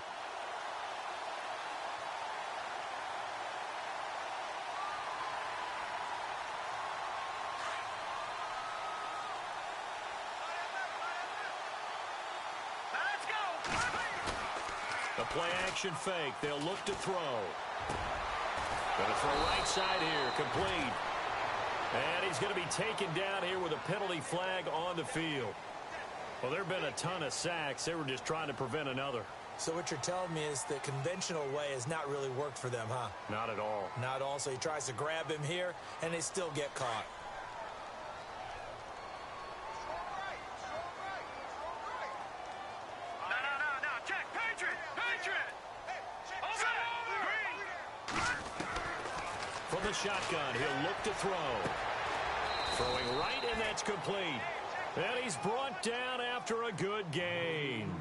Play-action fake. They'll look to throw. Going to throw right side here. Complete. And he's going to be taken down here with a penalty flag on the field. Well, there have been a ton of sacks. They were just trying to prevent another.
So what you're telling me is the conventional way has not really worked for them, huh?
Not at all.
Not at all. So he tries to grab him here, and they still get caught.
From the shotgun, he'll look to throw. Throwing right, and that's complete. And he's brought down after a good gain.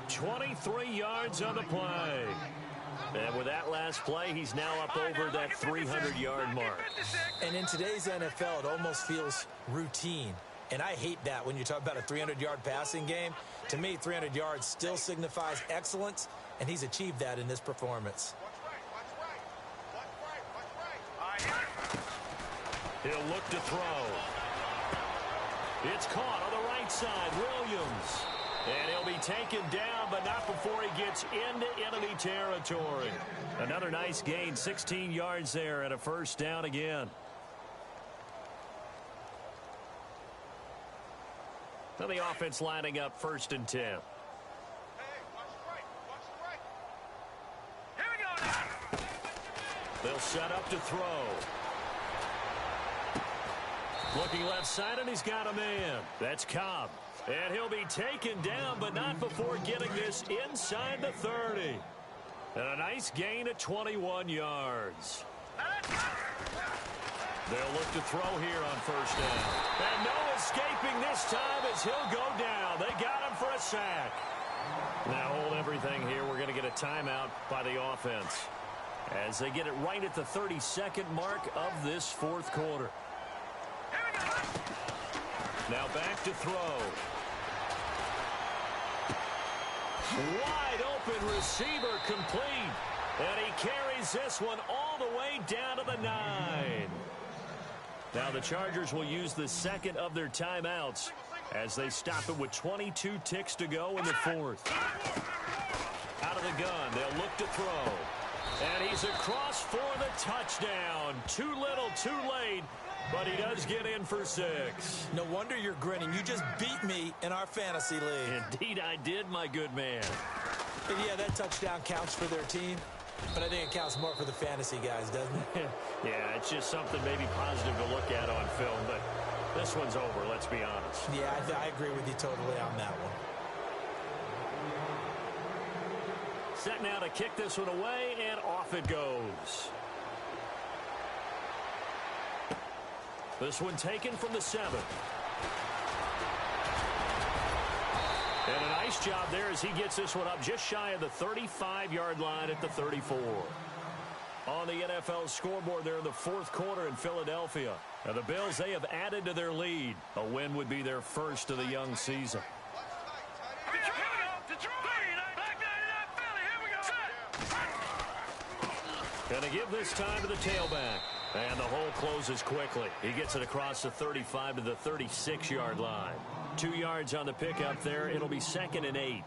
23 yards on the play. And with that last play, he's now up over that 300-yard mark.
And in today's NFL, it almost feels routine. And I hate that when you talk about a 300-yard passing game. To me, 300 yards still signifies excellence, and he's achieved that in this performance.
He'll look to throw. It's caught on the right side, Williams. And he'll be taken down, but not before he gets into enemy territory. Another nice gain, 16 yards there, and a first down again. Now the offense lining up 1st and 10. They'll set up to throw. Looking left side, and he's got a man. That's Cobb. And he'll be taken down, but not before getting this inside the 30. And a nice gain of 21 yards. They'll look to throw here on first down. And no escaping this time as he'll go down. They got him for a sack. Now hold everything here. We're going to get a timeout by the offense as they get it right at the 32nd mark of this fourth quarter. Now back to throw. Wide open receiver complete. And he carries this one all the way down to the 9. Now the Chargers will use the second of their timeouts as they stop it with 22 ticks to go in the fourth. Out of the gun, they'll look to throw. And he's across for the touchdown. Too little, too late. But he does get in for 6.
No wonder you're grinning. You just beat me in our fantasy league.
Indeed I did, my good man.
And yeah, that touchdown counts for their team. But I think it counts more for the fantasy guys, doesn't it?
Yeah, it's just something maybe positive to look at on film. But this one's over, let's be honest.
Yeah, I agree with you totally on that one.
Set now to kick this one away, and off it goes. This one taken from the 7. And a nice job there as he gets this one up just shy of the 35-yard line at the 34. On the NFL scoreboard there in the fourth quarter in Philadelphia. Now the Bills, they have added to their lead. A win would be their first of the young season. Going to give this time to the tailback. And the hole closes quickly. He gets it across the 35 to the 36-yard line. 2 yards on the pickup there. It'll be 2nd and 8.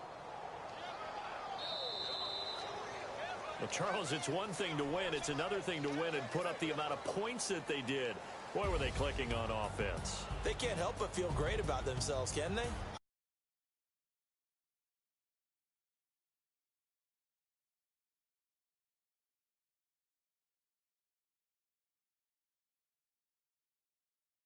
Well, Charles, it's one thing to win. It's another thing to win and put up the amount of points that they did. Boy, were they clicking on offense.
They can't help but feel great about themselves, can they?